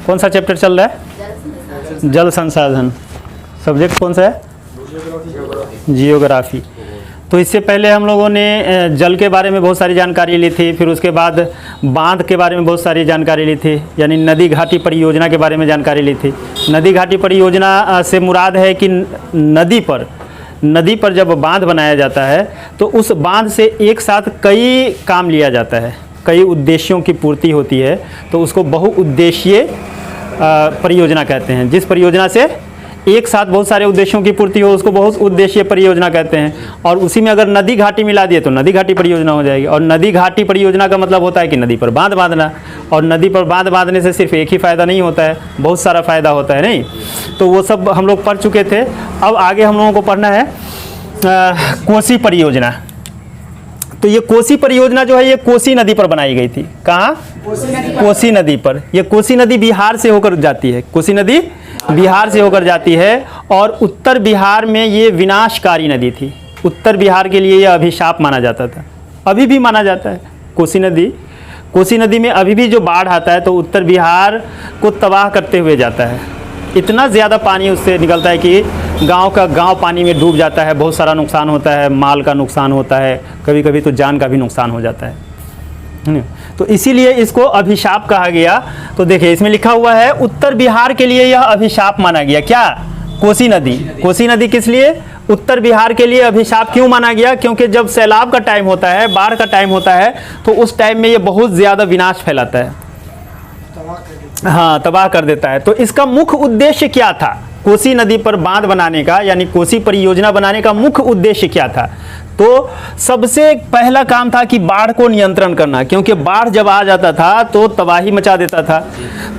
कौन सा चैप्टर चल रहा है? जल संसाधन। सब्जेक्ट कौन सा है? जियोग्राफी। तो इससे पहले हम लोगों ने जल के बारे में बहुत सारी जानकारी ली थी, फिर उसके बाद बांध के बारे में बहुत सारी जानकारी ली थी, यानी नदी घाटी परियोजना के बारे में जानकारी ली थी। नदी घाटी परियोजना से मुराद है कि नदी पर जब बांध बनाया जाता है तो उस बांध से एक साथ कई काम लिया जाता है, कई उद्देश्यों की पूर्ति होती है, तो उसको बहुउद्देशीय परियोजना कहते हैं। जिस परियोजना से एक साथ बहुत सारे उद्देश्यों की पूर्ति हो उसको बहुत उद्देशीय परियोजना कहते हैं। और उसी में अगर नदी घाटी मिला दिए तो नदी घाटी परियोजना हो जाएगी। और नदी घाटी परियोजना का मतलब होता है कि नदी पर बांध बांधना, और नदी पर बांध बांधने से सिर्फ एक ही फ़ायदा नहीं होता है, बहुत सारा फ़ायदा होता है, नहीं? तो वो सब हम लोग पढ़ चुके थे। अब आगे हम लोगों को पढ़ना है कोसी परियोजना। तो ये कोसी परियोजना जो है ये कोसी नदी पर बनाई गई थी। कहाँ? कोसी नदी पर। ये कोसी नदी बिहार से होकर जाती है, कोसी नदी बिहार से होकर जाती है, और उत्तर बिहार में ये विनाशकारी नदी थी। उत्तर बिहार के लिए यह अभिशाप माना जाता था, अभी भी माना जाता है। कोसी नदी में अभी भी जो बाढ़ आता है तो उत्तर बिहार को तबाह करते हुए जाता है। इतना ज़्यादा पानी उससे निकलता है कि गांव का गांव पानी में डूब जाता है, बहुत सारा नुकसान होता है, माल का नुकसान होता है, कभी कभी तो जान का भी नुकसान हो जाता है। तो इसीलिए इसको अभिशाप कहा गया। तो देखिए इसमें लिखा हुआ है उत्तर बिहार के लिए यह अभिशाप माना गया। क्या? कोसी नदी। कोसी नदी किस लिए? उत्तर बिहार के लिए अभिशाप क्यों माना गया? क्योंकि जब सैलाब का टाइम होता है, बाढ़ का टाइम होता है, तो उस टाइम में ये बहुत ज़्यादा विनाश फैलाता है, हाँ, तबाह कर देता है। तो इसका मुख्य उद्देश्य क्या था? कोसी नदी पर बांध बनाने का, यानी कोसी परियोजना बनाने का मुख्य उद्देश्य क्या था? तो सबसे पहला काम था कि बाढ़ को नियंत्रण करना, क्योंकि बाढ़ जब आ जाता था तो तबाही मचा देता था।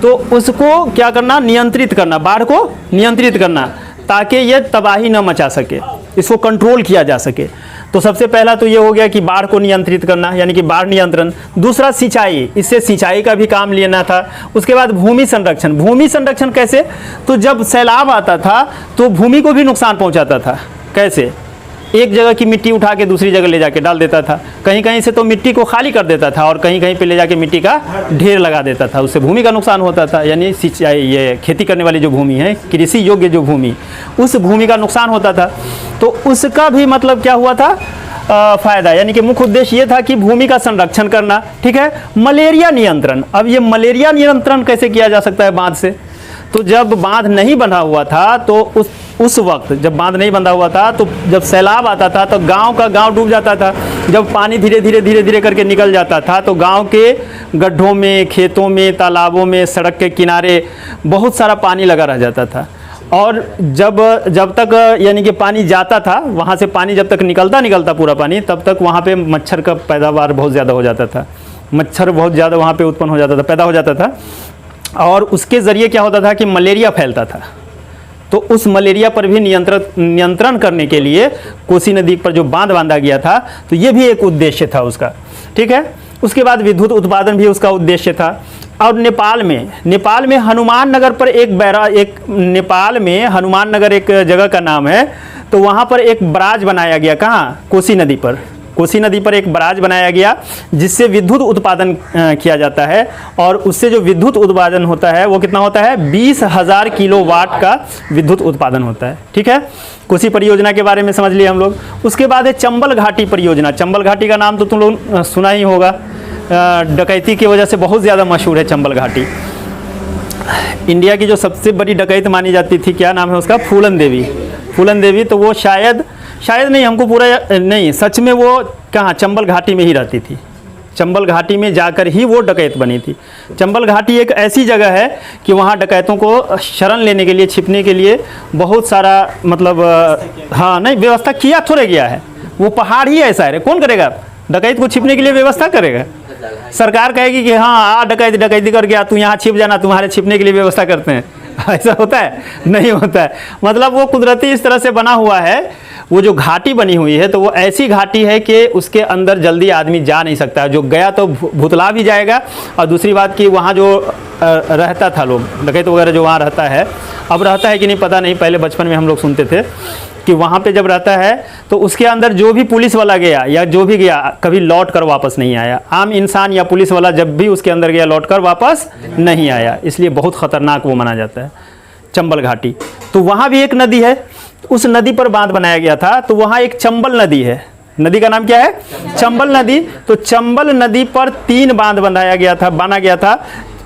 तो उसको क्या करना? नियंत्रित करना, बाढ़ को नियंत्रित करना, ताकि ये तबाही न मचा सके, इसको कंट्रोल किया जा सके। तो सबसे पहला तो ये हो गया कि बाढ़ को नियंत्रित करना, यानी कि बाढ़ नियंत्रण। दूसरा सिंचाई, इससे सिंचाई का भी काम लेना था। उसके बाद भूमि संरक्षण। भूमि संरक्षण कैसे? तो जब सैलाब आता था तो भूमि को भी नुकसान पहुंचाता था। कैसे? एक जगह की मिट्टी उठा के दूसरी जगह ले जाके डाल देता था, कहीं कहीं से तो मिट्टी को खाली कर देता था और कहीं कहीं पे ले जाके मिट्टी का ढेर लगा देता था, उससे भूमि का नुकसान होता था। यानी सिंचाई, ये खेती करने वाली जो भूमि है, कृषि योग्य जो भूमि, उस भूमि का नुकसान होता था। तो उसका भी मतलब क्या हुआ था? फ़ायदा, यानी कि मुख्य उद्देश्य ये था कि भूमि का संरक्षण करना। ठीक है। मलेरिया नियंत्रण। अब ये मलेरिया नियंत्रण कैसे किया जा सकता है बांध से? तो जब बांध नहीं बंधा हुआ था तो उस वक्त जब बांध नहीं बंधा हुआ था तो जब सैलाब आता था तो गांव का गांव डूब जाता था। जब पानी धीरे धीरे करके निकल जाता था तो गांव के गड्ढों में, खेतों में, तालाबों में, सड़क के किनारे बहुत सारा पानी लगा रह जाता था। और जब तक यानी कि पानी जाता था, वहाँ से पानी जब तक निकलता पूरा पानी, तब तक वहाँ पे मच्छर का पैदावार बहुत ज़्यादा हो जाता था। मच्छर बहुत ज़्यादा वहाँ पे उत्पन्न हो जाता था, पैदा हो जाता था, और उसके ज़रिए क्या होता था कि मलेरिया फैलता था। तो उस मलेरिया पर भी नियंत्रण करने के लिए कोसी नदी पर जो बांध बांधा गया था, तो ये भी एक उद्देश्य था उसका। ठीक है। उसके बाद विद्युत उत्पादन भी उसका उद्देश्य था। और नेपाल में हनुमान नगर पर नेपाल में हनुमान नगर एक जगह का नाम है, तो वहाँ पर एक बराज बनाया गया। कहाँ? कोसी नदी पर। कोसी नदी पर एक बराज बनाया गया जिससे विद्युत उत्पादन किया जाता है, और उससे जो विद्युत उत्पादन होता है वो कितना होता है? 20,000 किलोवाट का विद्युत उत्पादन होता है। ठीक है। कोसी परियोजना के बारे में समझ लिए हम लोग। उसके बाद है चंबल घाटी परियोजना। चंबल घाटी का नाम तो तुम लोग सुना ही होगा, डकैती की वजह से बहुत ज़्यादा मशहूर है चंबल घाटी। इंडिया की जो सबसे बड़ी डकैत मानी जाती थी, क्या नाम है उसका? फूलन देवी। तो वो शायद नहीं, हमको पूरा नहीं, सच में वो कहाँ? चंबल घाटी में ही रहती थी। चंबल घाटी में जाकर ही वो डकैत बनी थी। चंबल घाटी एक ऐसी जगह है कि वहाँ डकैतों को शरण लेने के लिए, छिपने के लिए बहुत सारा मतलब हाँ नहीं व्यवस्था किया थोड़े गया है। वो पहाड़ ही ऐसा है, कौन करेगा? डकैत को छिपने के लिए व्यवस्था करेगा? सरकार कहेगी कि हाँ डकैती कर गया, तू यहाँ छिप जाना, तुम्हारे छिपने के लिए व्यवस्था करते हैं। ऐसा होता है? नहीं होता है। मतलब वो कुदरती इस तरह से बना हुआ है, वो जो घाटी बनी हुई है तो वो ऐसी घाटी है कि उसके अंदर जल्दी आदमी जा नहीं सकता। जो गया तो भुतला भी जाएगा। और दूसरी बात कि वहाँ जो रहता था लोग, डकैत वगैरह जो वहाँ रहता है, अब रहता है कि नहीं पता नहीं, पहले बचपन में हम लोग सुनते थे, कि वहाँ पे जब रहता है तो उसके अंदर जो भी पुलिस वाला गया या जो भी गया कभी लौट कर वापस नहीं आया। आम इंसान या पुलिस वाला जब भी उसके अंदर गया लौट कर वापस नहीं आया, इसलिए बहुत ख़तरनाक वो माना जाता है चंबल घाटी। तो वहाँ भी एक नदी है, उस नदी पर बांध बनाया गया था। तो वहाँ एक चंबल नदी है, नदी का नाम क्या है? चंबल नदी। तो चंबल नदी पर 3 बांध बना गया था।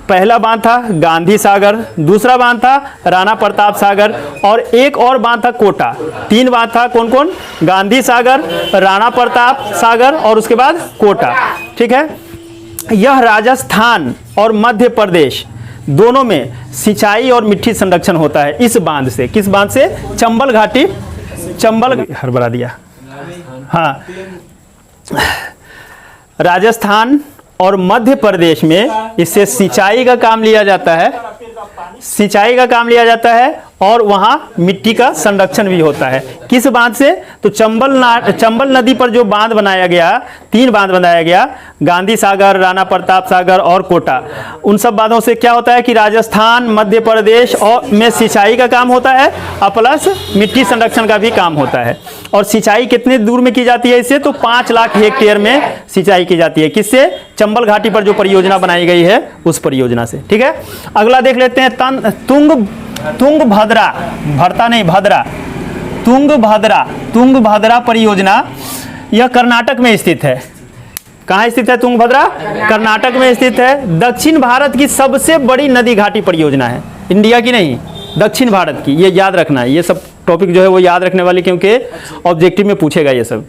पहला बांध था गांधी सागर, दूसरा बांध था राणा प्रताप सागर और एक और बांध था कोटा। 3 बांध था, कौन कौन? गांधी सागर, राणा प्रताप सागर और उसके बाद कोटा। ठीक है, यह राजस्थान और मध्य प्रदेश दोनों में सिंचाई और मिट्टी संरक्षण होता है इस बांध से। किस बांध से? चंबल घाटी, चंबल हरबरा दिया। हाँ, राजस्थान और मध्य प्रदेश में इससे सिंचाई का काम लिया जाता है, सिंचाई का काम लिया जाता है और वहाँ मिट्टी का संरक्षण भी होता है। किस बांध से? तो चंबल नदी पर जो बांध बनाया गया, 3 बांध बनाया गया, गांधी सागर, राणा प्रताप सागर और कोटा। उन सब बांधों से क्या होता है कि राजस्थान, मध्य प्रदेश और में सिंचाई का काम होता है और प्लस मिट्टी संरक्षण का भी काम होता है। और सिंचाई कितने दूर में की जाती है इससे? तो 5 लाख हेक्टेयर में सिंचाई की जाती है। किससे? चंबल घाटी पर जो परियोजना बनाई गई है उस परियोजना से। ठीक है, अगला देख लेते हैं तुंगभद्रा, भरता नहीं भद्रा, तुंगभद्रा परियोजना। यह कर्नाटक में स्थित है। कहाँ स्थित है तुंगभद्रा? कर्नाटक में स्थित है। दक्षिण भारत की सबसे बड़ी नदी घाटी परियोजना है, इंडिया की नहीं, दक्षिण भारत की। ये याद रखना है, ये सब टॉपिक जो है वो याद रखने वाली, क्योंकि ऑब्जेक्टिव में पूछेगा ये सब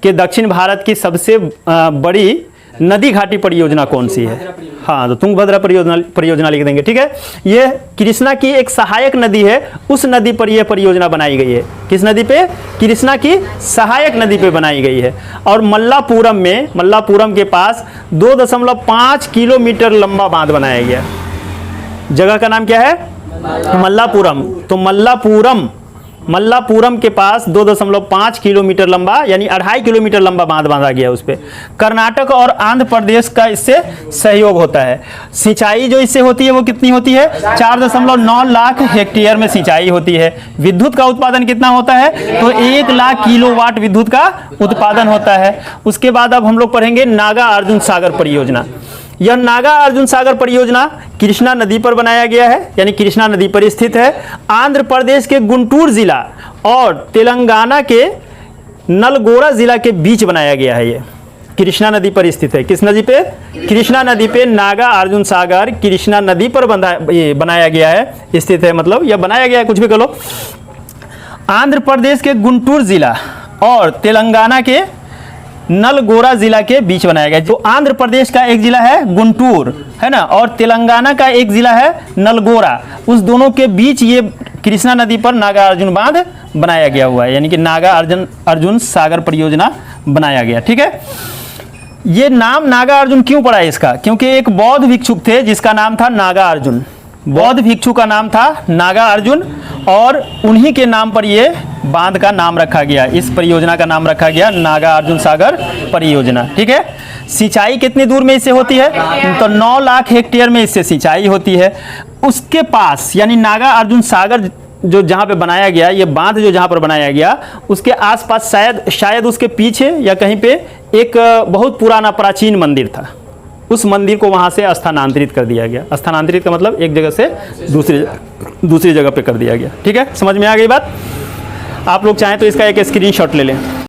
कि दक्षिण भारत की सबसे बड़ी नदी घाटी परियोजना कौन सी है। हाँ, तो तुंगभद्रा परियोजना लिख देंगे। ठीक है, ये कृष्णा की एक सहायक नदी है, उस नदी पर यह परियोजना बनाई गई है। किस नदी पे? कृष्णा की सहायक नदी पे बनाई गई है। और मल्लापुरम के पास 2.5 किलोमीटर लंबा बांध बनाया गया। जगह का नाम क्या है? मल्लापुरम। तो मल्लापुरम के पास 2.5 किलोमीटर लंबा यानी 2.5 किलोमीटर लंबा बांध बांधा गया उस पे। कर्नाटक और आंध्र प्रदेश का इससे सहयोग होता है। सिंचाई जो इससे होती है वो कितनी होती है? 4.9 लाख हेक्टेयर में सिंचाई होती है। विद्युत का उत्पादन कितना होता है? तो 1 लाख किलोवाट विद्युत का उत्पादन होता है। उसके बाद अब हम लोग पढ़ेंगे नागा अर्जुन सागर परियोजना। यह नागा अर्जुन सागर परियोजना कृष्णा नदी पर बनाया गया है, यानी कृष्णा नदी पर स्थित है। आंध्र प्रदेश के गुंटूर जिला और तेलंगाना के नलगोरा जिला के बीच बनाया गया है। ये कृष्णा नदी पर स्थित है। किस नदी पे? कृष्णा नदी पे नागा अर्जुन सागर कृष्णा नदी पर बनाया गया है, स्थित है, मतलब यह बनाया गया है, कुछ भी कह लो। आंध्र प्रदेश के गुंटूर जिला और तेलंगाना के नलगोरा जिला के बीच बनाया गया। जो आंध्र प्रदेश का एक जिला है गुंटूर, है ना, और तेलंगाना का एक जिला है नलगोरा, उस दोनों के बीच ये कृष्णा नदी पर नागा अर्जुन बांध बनाया गया हुआ है, यानी कि नागा अर्जुन सागर परियोजना बनाया गया। ठीक है, ये नाम नागा अर्जुन क्यों पड़ा है इसका? क्योंकि एक बौद्ध भिक्षुक थे जिसका नाम था नागा अर्जुन। बौद्ध भिक्षु का नाम था नागा अर्जुन और उन्हीं के नाम पर ये बांध का नाम रखा गया, इस परियोजना का नाम रखा गया नागा अर्जुन सागर परियोजना। ठीक है, सिंचाई कितनी दूर में इससे होती है? तो 9 लाख हेक्टेयर में इससे सिंचाई होती है। उसके पास यानी नागा अर्जुन सागर जो जहाँ पे बनाया गया, ये बांध जो जहाँ पर बनाया गया, उसके आसपास शायद उसके पीछे या कहीं पे एक बहुत पुराना प्राचीन मंदिर था। उस मंदिर को वहाँ से स्थानांतरित कर दिया गया। स्थानांतरित का मतलब एक जगह से दूसरी जगह पे कर दिया गया। ठीक है, समझ में आ गई बात? आप लोग चाहें तो इसका एक स्क्रीनशॉट ले लें।